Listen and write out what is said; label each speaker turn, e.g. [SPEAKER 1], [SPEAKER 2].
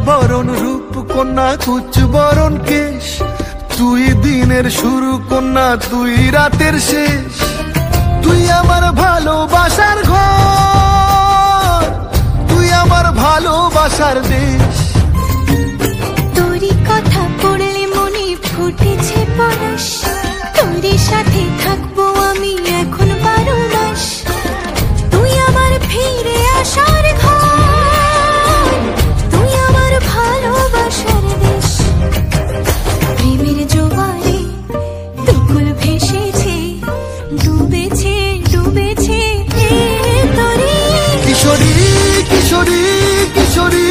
[SPEAKER 1] বরণ রূপ কন্যা কুচ বরণ কেশ, তুই দিনের শুরু কন্যা তুই রাতের শেষ। তুই আমার ভালোবাসার ঘর, তুই আমার ভালোবাসার দেশ।
[SPEAKER 2] তোরই কথা পড়লে মনে ফুটেছে পরশ, তোরই সাথে থাকবো আমি এখন 12 মাস। তুই আমার ফিরে আসার ঘর, তুই আমার ভালোবাসার দেশ। প্রেমের জোয়ারে দুকুল ভেসেছে, ডুবেছে ডুবেছে তোরে।
[SPEAKER 1] কিশোরী কিশোরী কিশোরী